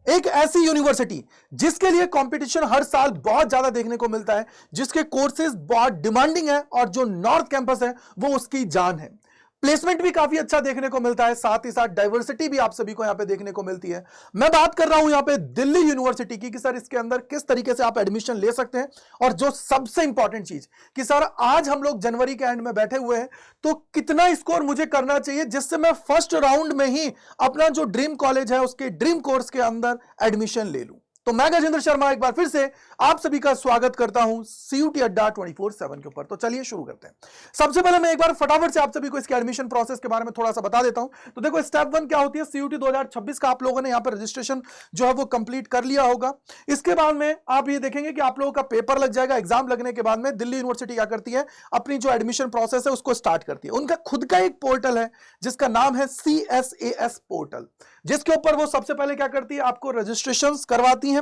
एक ऐसी यूनिवर्सिटी जिसके लिए कंपटीशन हर साल बहुत ज्यादा देखने को मिलता है, जिसके कोर्सेज बहुत डिमांडिंग है और जो नॉर्थ कैंपस है वो उसकी जान है। प्लेसमेंट भी काफी अच्छा देखने को मिलता है, साथ ही साथ डाइवर्सिटी भी आप सभी को यहां पे देखने को मिलती है। मैं बात कर रहा हूं यहां पे दिल्ली यूनिवर्सिटी की कि सर इसके अंदर किस तरीके से आप एडमिशन ले सकते हैं, और जो सबसे इंपॉर्टेंट चीज कि सर आज हम लोग जनवरी के एंड में बैठे हुए हैं, तो कितना स्कोर मुझे करना चाहिए जिससे मैं फर्स्ट राउंड में ही अपना जो ड्रीम कॉलेज है उसके ड्रीम कोर्स के अंदर एडमिशन ले लूं। तो मैं गजेंद्र शर्मा एक बार फिर से आप सभी का स्वागत करता हूं सीयूटी अड्डा 24/7 के ऊपर। तो चलिए शुरू करते हैं। सबसे पहले मैं एक बार फटाफट से आप सभी को इसके एडमिशन प्रोसेस के बारे में थोड़ा सा बता देता हूं। तो देखो स्टेप 1 क्या होती है, सीयूटी 2026 का आप लोगों ने यहां पर रजिस्ट्रेशन जो है वो कंप्लीट कर लिया होगा। इसके बाद में आप ये देखेंगे कि आप लोगों का पेपर लग जाएगा। एग्जाम लगने के बाद में दिल्ली यूनिवर्सिटी क्या करती है, अपनी जो एडमिशन प्रोसेस है उसको स्टार्ट करती है। उनका खुद का एक पोर्टल है जिसका नाम है CSAS पोर्टल, जिसके ऊपर वो सबसे पहले क्या करती है, आपको रजिस्ट्रेशन करवाती है।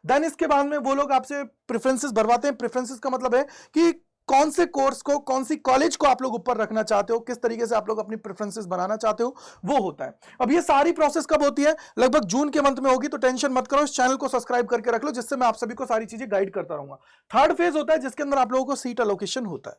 देन इसके बाद में वो लोग आपसे प्रेफरेंसेस भरवाते हैं। प्रेफरेंसेस का मतलब है कि कौन से कोर्स को, कौन सी कॉलेज को आप लोग ऊपर रखना चाहते हो, किस तरीके से आप लोग अपनी प्रेफरेंसेस बनाना चाहते हो, वो होता है। अब ये सारी प्रोसेस कब होती है, लगभग जून के मंथ में होगी। तो टेंशन मत करो, इस चैनल को सब्सक्राइब करके रख लो, जिससे मैं आप सभी को सारी चीजें गाइड करता रहूंगा। थर्ड फेज होता है जिसके अंदर आप लोगों को सीट एलोकेशन होता है।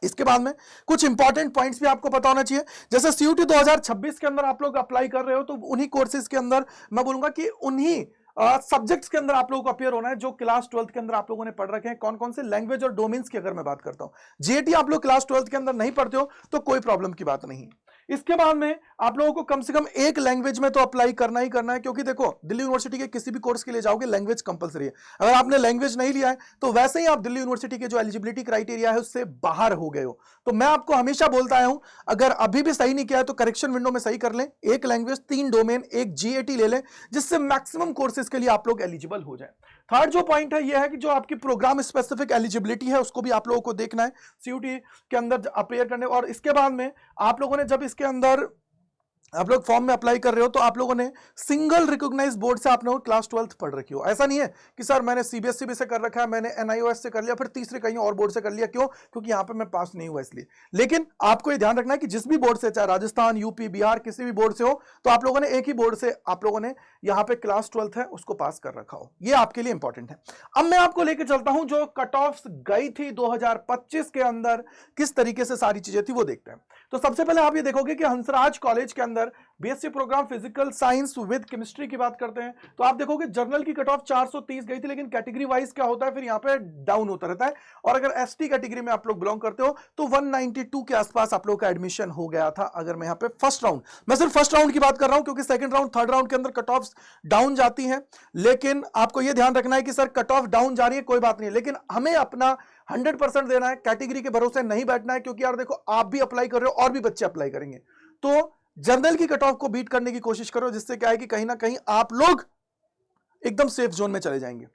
इसके बाद में कुछ इंपॉर्टेंट पॉइंट्स भी आपको पता होना चाहिए। जैसे सीयूटी 2026 के अंदर आप लोग अप्लाई कर रहे हो, तो उन्हीं कोर्सेज के अंदर मैं बोलूंगा कि उन्हीं सब्जेक्ट्स के अंदर आप लोगों को अपियर होना है जो क्लास 12th के अंदर आप लोगों ने पढ़ रखे हैं। कौन कौन से लैंग्वेज और डोमेन्स की अगर मैं बात करता हूं, जीएटी आप लोग क्लास 12th के अंदर नहीं पढ़ते हो तो कोई प्रॉब्लम की बात नहीं। इसके बाद में आप लोगों को कम से कम एक लैंग्वेज में तो अप्लाई करना ही करना है, क्योंकि देखो दिल्ली यूनिवर्सिटी के किसी भी कोर्स के लिए जाओगे लैंग्वेज कंपलसरी है। अगर आपने लैंग्वेज नहीं लिया है तो वैसे ही आप दिल्ली यूनिवर्सिटी के जो एलिजिबिलिटी क्राइटेरिया है उससे बाहर हो गए हो। तो मैं आपको हमेशा बोलता आया हूं, अगर अभी भी सही नहीं किया है तो करेक्शन विंडो में सही कर लें। एक लैंग्वेज, 3 डोमेन, एक जीएटी ले लें, जिससे मैक्सिमम कोर्सेज के लिए आप लोग एलिजिबल हो जाए। थर्ड जो पॉइंट है यह है कि जो आपकी प्रोग्राम स्पेसिफिक एलिजिबिलिटी है उसको भी आप लोगों को देखना है सीयूटी के अंदर अपेयर करने। और इसके बाद में आप लोगों ने जब इसके अंदर आप लोग फॉर्म में अप्लाई कर रहे हो तो आप लोगों ने सिंगल रिकॉग्नाइज्ड बोर्ड से आप लोगों क्लास 12th पढ़ रखी हो। ऐसा नहीं है कि सर मैंने सीबीएसई भी से कर रखा है, मैंने एनआईओएस से कर लिया, फिर तीसरे कहीं और बोर्ड से कर लिया। क्यों? क्योंकि यहां पे मैं पास नहीं हुआ इसलिए। लेकिन आपको ये ध्यान रखना है कि जिस भी बोर्ड से, चाहे राजस्थान, यूपी, बिहार, किसी भी बोर्ड से हो, तो आप लोगों ने एक ही बोर्ड से आप लोगों ने यहाँ पे क्लास 12th है उसको पास कर रखा हो। ये आपके लिए इंपॉर्टेंट है। अब मैं आपको लेकर चलता हूं जो कट ऑफ गई थी 2025 के अंदर, किस तरीके से सारी चीजें थी वो देखते हैं। तो सबसे पहले आप ये देखोगे कि हंसराज कॉलेज के अंदर BSc programme physical science with chemistry की बात करते हैं तो आप देखोगे जर्नल की कट ऑफ 430 गई थी, लेकिन कैटेगरी वाइज क्या होता है फिर यहाँ पे डाउन होता रहता है। और अगर एसटी कैटेगरी में आप लोग बिलोंग करते हो तो 192 के आसपास आप लोग का एडमिशन हो गया था। अगर मैं यहाँ पे फर्स्ट राउंड, मैं सिर्फ फर्स्ट राउंड की बात कर रहा हूं क्योंकि सेकंड राउंड, थर्ड राउंड के अंदर कट ऑफ डाउन जाती है। लेकिन आपको यह ध्यान रखना है कि सर कट ऑफ डाउन जा रही है कोई बात नहीं, लेकिन हमें अपना 100% देना है। कैटेगरी के भरोसे नहीं बैठना है, क्योंकि यार देखो आप भी अप्लाई कर रहे हो और भी बच्चे अप्लाई करेंगे, तो जर्नल की कट ऑफ को बीट करने की कोशिश करो, जिससे क्या है कि कहीं ना कहीं आप लोग एकदम सेफ जोन में चले जाएंगे।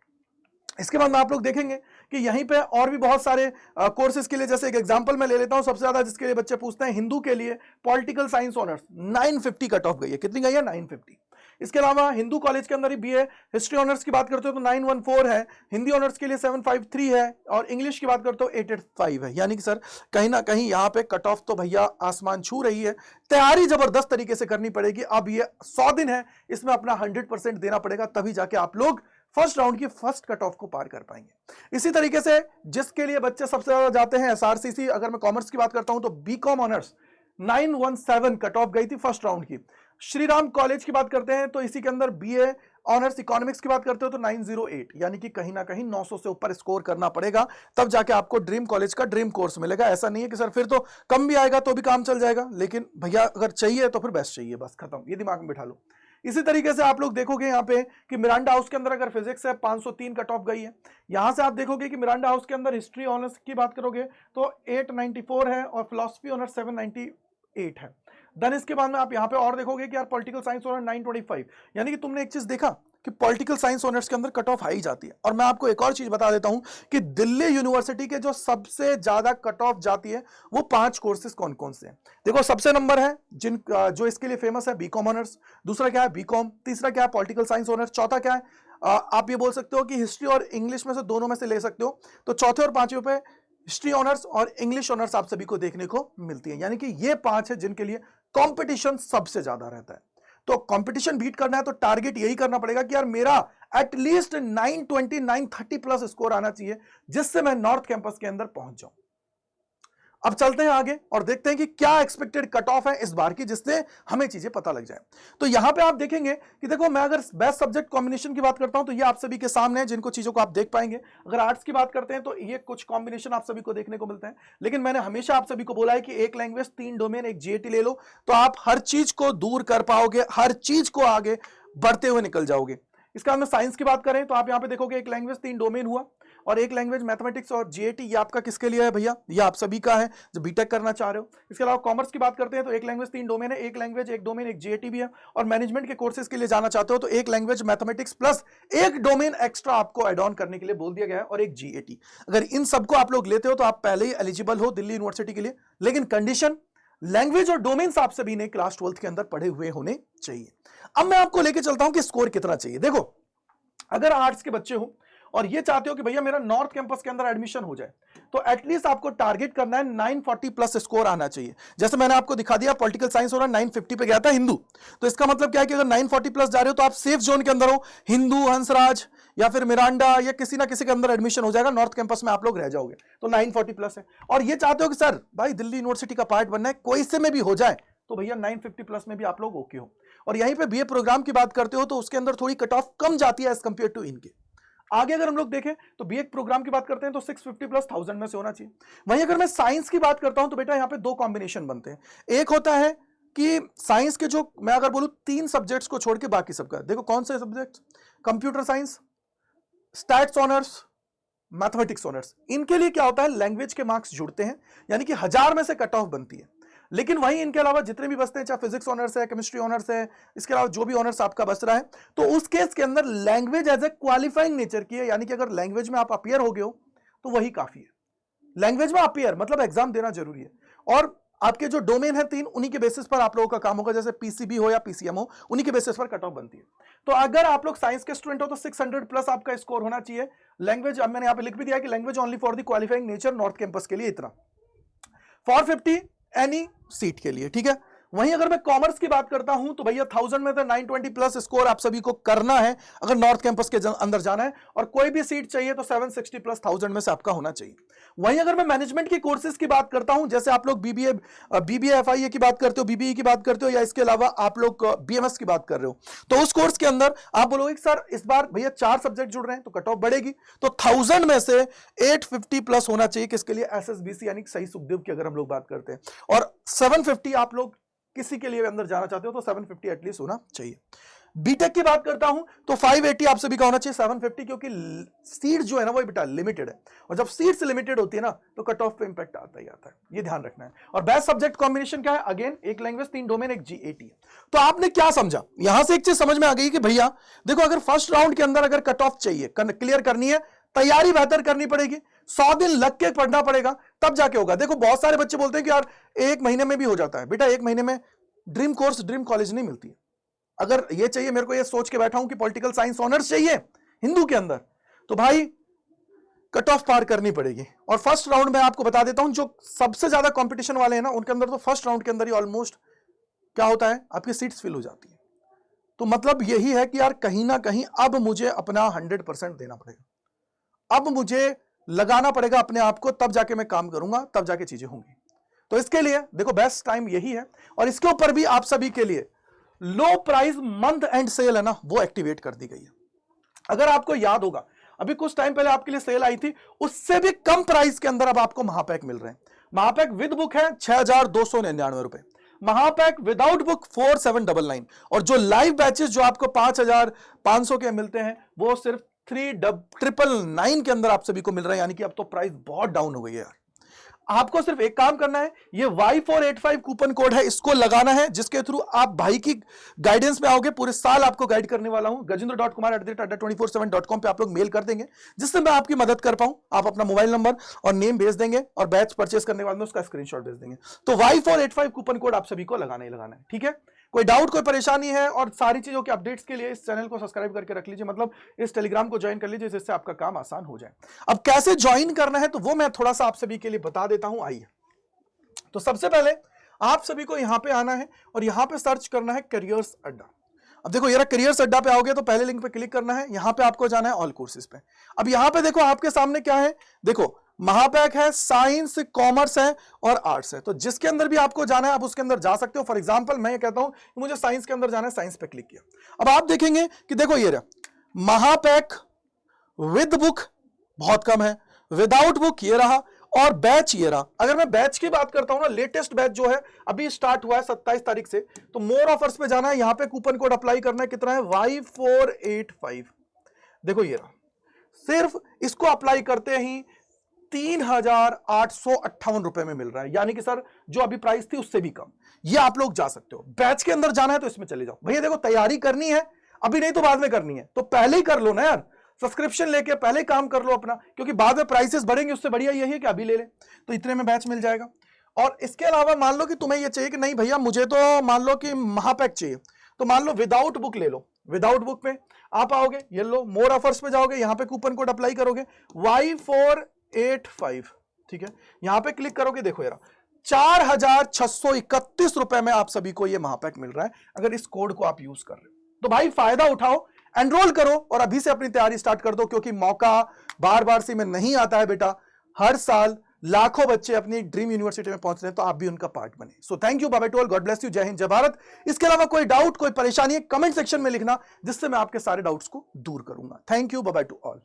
इसके बाद में आप लोग देखेंगे कि यहीं पे और भी बहुत सारे कोर्सेज के लिए, जैसे एक एग्जांपल मैं ले लेता हूं, सबसे ज्यादा जिसके लिए बच्चे पूछते हैं हिंदू के लिए political science honours 950 cut off गई है। कितनी गई है? 950। इसके अलावा हिंदू कॉलेज के अंदर ही बीए हिस्ट्री ऑनर्स की बात करते हो तो 914 है, हिंदी ऑनर्स के लिए 753 है, और इंग्लिश की बात करते हो 885 है। यानी कि सर कहीं ना कहीं यहाँ पे कट ऑफ तो भैया आसमान छू रही है। तैयारी जबरदस्त तरीके से करनी पड़ेगी। अब ये 100 दिन है, इसमें अपना 100% देना पड़ेगा, तभी जाके आप लोग फर्स्ट राउंड की फर्स्ट कट ऑफ को पार कर पाएंगे। इसी तरीके से जिसके लिए बच्चे सबसे ज्यादा जाते हैं एसआरसीसी, अगर मैं कॉमर्स की बात करता हूं तो बीकॉम ऑनर्स 917 कट ऑफ गई थी फर्स्ट राउंड की। श्री राम कॉलेज की बात करते हैं तो इसी के अंदर बीए ऑनर्स इकोनॉमिक्स की बात करते हो तो 908, यानी कि कहीं ना कहीं 900 से ऊपर स्कोर करना पड़ेगा, तब जाके आपको ड्रीम कॉलेज का ड्रीम कोर्स मिलेगा। ऐसा नहीं है कि सर फिर तो कम भी आएगा तो भी काम चल जाएगा, लेकिन भैया अगर चाहिए तो फिर बेस्ट चाहिए, बस खत्म, ये दिमाग में बिठा लो। इसी तरीके से आप लोग देखोगे यहाँ पे कि मिरांडा हाउस के अंदर अगर फिजिक्स है 503 कट ऑफ गई है। यहां से आप देखोगे कि मिरांडा हाउस के अंदर हिस्ट्री ऑनर्स की बात करोगे तो 894 है और फिलॉसफी ऑनर्स 798 है। देन इसके बाद में आप यहाँ पे और देखोगे कि यार पॉलिटिकल साइंस ऑनर 925, यानी कि तुमने एक चीज देखा कि पॉलिटिकल साइंस ऑनर्स के अंदर कट ऑफ हाई जाती है। और मैं आपको एक और चीज बता देता हूं कि दिल्ली यूनिवर्सिटी के जो सबसे ज्यादा कट ऑफ जाती है वो 5 कोर्सेज कौन कौन से हैं। देखो सबसे नंबर है जिन जो इसके लिए फेमस है बीकॉम ऑनर्स, दूसरा क्या है बीकॉम, तीसरा क्या है पॉलिटिकल साइंस ऑनर्स, चौथा क्या है आप ये बोल सकते हो कि हिस्ट्री और इंग्लिश में से दोनों में से ले सकते हो। तो चौथे और पांचवें पे हिस्ट्री ऑनर्स और इंग्लिश ऑनर्स आप सभी को देखने को मिलती है, यानी कि ये 5 है जिनके लिए कंपटीशन सबसे ज्यादा रहता है। तो कंपटीशन बीट करना है तो टारगेट यही करना पड़ेगा कि यार मेरा एटलीस्ट 920 930 प्लस स्कोर आना चाहिए, जिससे मैं नॉर्थ कैंपस के अंदर पहुंच जाऊं। अब चलते हैं आगे और देखते हैं कि क्या एक्सपेक्टेड कट ऑफ है इस बार की, जिससे हमें चीजें पता लग जाए। तो यहां पे आप देखेंगे कि देखो, मैं अगर बेस्ट सब्जेक्ट कॉम्बिनेशन की बात करता हूं तो ये आप सभी के सामने है, जिनको चीजों को आप देख पाएंगे। अगर आर्ट्स की बात करते हैं तो ये कुछ कॉम्बिनेशन आप सभी को देखने को मिलते हैं, लेकिन मैंने हमेशा आप सभी को बोला है कि एक लैंग्वेज 3 डोमेन एक जीएटी ले लो, तो आप हर चीज को दूर कर पाओगे, हर चीज को आगे बढ़ते हुए निकल जाओगे। इसका हम साइंस की बात करें तो आप यहां पे देखोगे एक लैंग्वेज 3 डोमेन हुआ, और एक लैंग्वेज मैथमेटिक्स और जीएटी, ये आपका किसके लिए है भैया? ये आप सभी का है जो बीटेक करना चाह रहे हो। इसके अलावा कॉमर्स की बात करते हैं तो एक लैंग्वेज 3 डोमेन है, एक लैंग्वेज एक डोमेन एक जीएटी भी है, और मैनेजमेंट के कोर्सेज के लिए जाना चाहते हो तो एक लैंग्वेज मैथमेटिक्स प्लस एक डोमेन एक्स्ट्रा आपको एड ऑन करने के लिए बोल दिया गया है, और एक जीएटी। अगर इन सबको आप लोग लेते हो तो आप पहले ही एलिजिबल हो दिल्ली यूनिवर्सिटी के लिए, लेकिन कंडीशन लैंग्वेज और डोमेन्स आप सभी ने क्लास 12th के अंदर पढ़े हुए होने चाहिए। अब मैं आपको लेके चलता हूं कि स्कोर कितना चाहिए। देखो, अगर आर्ट्स के बच्चे हो और ये चाहते हो कि भैया मेरा नॉर्थ कैंपस के अंदर एडमिशन हो जाए, तो एटलीस्ट आपको टारगेट करना है 940 प्लस स्कोर आना चाहिए। जैसे मैंने आपको दिखा दिया, पॉलिटिकल साइंस हो रहा है 950 पे गया था हिंदू, तो इसका मतलब क्या है कि अगर 940 प्लस जा रहे हो तो आप सेफ जोन के अंदर हो। हिंदू, हंसराज या फिर मिरांडा या किसी ना किसी के अंदर एडमिशन हो जाएगा, नॉर्थ कैंपस में आप लोग रह जाओगे, तो 940 प्लस है। और ये चाहते हो कि सर भाई दिल्ली यूनिवर्सिटी का पार्ट बनना है, कोई से में भी हो जाए, तो भैया 950 प्लस में भी आप लोग ओके हो। और यहीं पे बीए प्रोग्राम की बात करते हो तो उसके अंदर थोड़ी कट ऑफ कम जाती है एज कंपेयर टू इनके। आगे अगर हम लोग देखें तो बीए प्रोग्राम की बात करते हैं तो 650 प्लस 1000 में से होना चाहिए। वहीं अगर मैं साइंस की बात करता हूं तो बेटा यहाँ पे दो कॉम्बिनेशन बनते हैं। एक होता है कि साइंस के जो मैं अगर बोलूं 3 सब्जेक्ट्स को छोड़ के बाकी सबका, देखो कौन से subject? Computer science, stats honours, mathematics honours. इनके लिए क्या होता है, लैंग्वेज के मार्क्स जुड़ते हैं, यानी कि 1000 में से कट ऑफ बनती है। लेकिन वहीं इनके अलावा जितने भी बचते हैं, चाहे फिजिक्स ऑनर्स है, केमिस्ट्री ऑनर्स है, इसके अलावा जो भी ऑनर्स आपका बच रहा है, तो उस केस के अंदर language as a qualifying nature की है, यानी कि अगर लैंग्वेज में आप अपीयर हो गए हो तो वही काफी है। लैंग्वेज में अपीयर मतलब एग्जाम देना जरूरी है, और आपके जो डोमेन है 3, उन्हीं के बेसिस पर आप लोगों का काम होगा, जैसे पीसीबी हो या पीसीएम हो, उन्हीं के बेसिस पर कट ऑफ बनती है। तो अगर आप लोग साइंस के स्टूडेंट हो तो 600 प्लस आपका स्कोर होना चाहिए। लैंग्वेज अब मैंने यहां पे लिख भी दिया कि language only for the qualifying nature, north campus के लिए इतना, 450 एनी सीट के लिए, ठीक है। वहीं अगर मैं कॉमर्स की बात करता हूं तो भैया 1000 में तो 920 प्लस स्कोर आप सभी को करना है अगर नॉर्थ कैंपस के अंदर जाना है, और कोई भी सीट चाहिए तो 760 प्लस 1000 में से आपका होना चाहिए। वहीं अगर मैं मैनेजमेंट की कोर्सेज की बात करता हूं, जैसे आप लोग बीबीए एफआईए की बात करते हो, बीबीई की बात करते हो, या इसके अलावा आप लोग बीएमएस की बात कर रहे हो, तो उस कोर्स के अंदर आप बोलोगे सर इस बार भैया 4 सब्जेक्ट जुड़ रहे हैं तो कट ऑफ बढ़ेगी, तो 1000 में से 850 प्लस होना चाहिए किसके लिए? एसएसबीसी यानी सही सुखदेव की अगर हम लोग बात करते हैं, और 750 आप लोग किसी के लिए अंदर जाना चाहते हो तो 750 एटलीस्ट होना चाहिए। बीटेक की बात करता हूं तो 580 आप सभी का होना चाहिए, 750, क्योंकि सीट जो है ना वो बेटा लिमिटेड है, और जब सीट्स लिमिटेड होती है ना तो कट ऑफ पे इंपैक्ट आता ही आता है, ये ध्यान रखना है। और बेस्ट सब्जेक्ट कॉम्बिनेशन क्या है? अगेन एक लैंग्वेज 3 डोमेन एक जीएटी। तो आपने क्या समझा यहां से? एक चीज समझ में आ गई कि भैया देखो, अगर फर्स्ट राउंड के अंदर अगर कट ऑफ चाहिए, क्लियर करनी है, तैयारी बेहतर करनी पड़ेगी, 100 दिन लग के पढ़ना पड़ेगा, तब जाके होगा। देखो बहुत सारे बच्चे बोलते हैं कि यार 1 महीने में भी हो जाता है। बेटा 1 महीने में ड्रीम कोर्स, ड्रीम कॉलेज नहीं मिलती है। अगर ये चाहिए, मेरे को ये सोच के बैठा हूं कि पॉलिटिकल साइंस ऑनर्स चाहिए हिंदू के अंदर, तो भाई कट ऑफ पार करनी पड़ेगी। और फर्स्ट राउंड में आपको बता देता हूं, जो सबसे ज्यादा कंपटीशन वाले हैं ना, उनके अंदर तो फर्स्ट राउंड के अंदर ही ऑलमोस्ट क्या होता है, आपकी सीट्स फिल हो जाती है। तो मतलब यही है कि यार कहीं ना कहीं अब मुझे अपना 100% देना पड़ेगा, अब मुझे लगाना पड़ेगा अपने आप को, तब जाके मैं काम करूंगा, तब जाके चीजें होंगी। तो इसके लिए देखो बेस्ट टाइम यही है, और इसके ऊपर भी आप सभी के लिए low price month end sale है ना, वो एक्टिवेट कर दी गई है। अगर आपको याद होगा, अभी कुछ टाइम पहले आपके लिए सेल आई थी, उससे भी कम प्राइस के अंदर अब आपको महापैक मिल रहे हैं। महापैक विद बुक है 6299 रुपए, महापैक विदाउट बुक 4799, और जो लाइव बैचेस जो आपको 5500 के मिलते हैं वो सिर्फ 3999 के अंदर आप सभी को मिल रहा है। यानी कि अब तो प्राइस बहुत डाउन हो गई है यार। आपको सिर्फ एक काम करना है, ये Y485 कूपन कोड है, इसको लगाना है, जिसके थ्रू आप भाई की गाइडेंस में आओगे। पूरे साल आपको गाइड करने वाला हूं। gajendra.kumar@247.com पे आप लोग मेल कर देंगे, जिससे मैं आपकी मदद कर पाऊं। आप अपना मोबाइल नंबर और नेम भेज देंगे, और बैच परचेस करने वाले में उसका स्क्रीनशॉट भेज देंगे। तो Y485 कूपन कोड आप सभी को लगाना ही लगाना है, ठीक है। कोई डाउट, कोई परेशानी है, और सारी चीजों के अपडेट्स के लिए इस चैनल को सब्सक्राइब करके रख लीजिए, मतलब इस टेलीग्राम को ज्वाइन कर लीजिए, जिससे आपका काम आसान हो जाए। अब कैसे ज्वाइन करना है तो वो मैं थोड़ा सा आप सभी के लिए बता देता हूं, आइए। तो सबसे पहले आप सभी को यहां पे आना है, और यहां पे सर्च करना है करियर्स अड्डा। अब देखो यार करियर अड्डा पे आओगे तो पहले लिंक पे क्लिक करना है, यहां पे आपको जाना है ऑल कोर्सेज पे। अब यहां पे देखो आपके सामने क्या है, देखो महापैक है, साइंस, कॉमर्स है और आर्ट्स है। तो जिसके अंदर भी आपको जाना है आप उसके अंदर जा सकते हो। फॉर एग्जांपल मैं ये कहता हूं कि मुझे साइंस के अंदर जाना है, साइंस पे क्लिक किया। अब आप देखेंगे कि देखो ये रहा महापैक विद बुक बहुत कम है, विदाउट बुक ये रहा, और बैच ये रहा। अगर मैं बैच की बात करता हूं ना, लेटेस्ट बैच जो है अभी स्टार्ट हुआ है 27 तारीख से, तो मोर ऑफर्स पे जाना है, यहां पे कूपन कोड अप्लाई करना है, कितना है Y485। देखो ये रहा, सिर्फ इसको अप्लाई करते ही 3,858 रुपए में मिल रहा है, यानी कि सर जो अभी प्राइस थी उससे भी कम। ये आप लोग जा सकते हो। बैच के अंदर जाना है तो इसमें चले जाओ भैया। देखो तैयारी करनी है अभी, नहीं तो बाद में करनी है, तो पहले ही कर लो ना यार, सब्सक्रिप्शन लेके पहले काम कर लो अपना, क्योंकि बाद में प्राइसेस बढ़ेंगे, उससे बढ़िया यही है कि अभी ले ले, तो इतने में बैच मिल जाएगा। और इसके अलावा मान लो कि तुम्हें ये चाहिए कि नहीं भैया मुझे तो मान लो कि महापैक चाहिए, तो मान लो विदाउट बुक ले लो। विदाउट बुक में आप आओगे, ये लो मोर ऑफर्स पे जाओगे, यहां पे कूपन कोड अप्लाई करोगे Y485, ठीक है, यहां पे क्लिक करोगे, देखो यार 4,631 रुपए में आप सभी को ये महापैक मिल रहा है, अगर इस कोड को आप यूज कर रहे हो। तो भाई फायदा उठाओ, एनरोल करो और अभी से अपनी तैयारी स्टार्ट कर दो, क्योंकि मौका बार बार से में नहीं आता है बेटा। हर साल लाखों बच्चे अपनी ड्रीम यूनिवर्सिटी में पहुंच रहे हैं, तो आप भी उनका पार्ट बने। So thank you, bye bye to all, God bless you, जय हिंद, जय भारत। इसके अलावा कोई डाउट, कोई परेशानी है, कमेंट सेक्शन में लिखना, जिससे मैं आपके सारे डाउट्स को दूर करूंगा। Thank you, bye bye to all.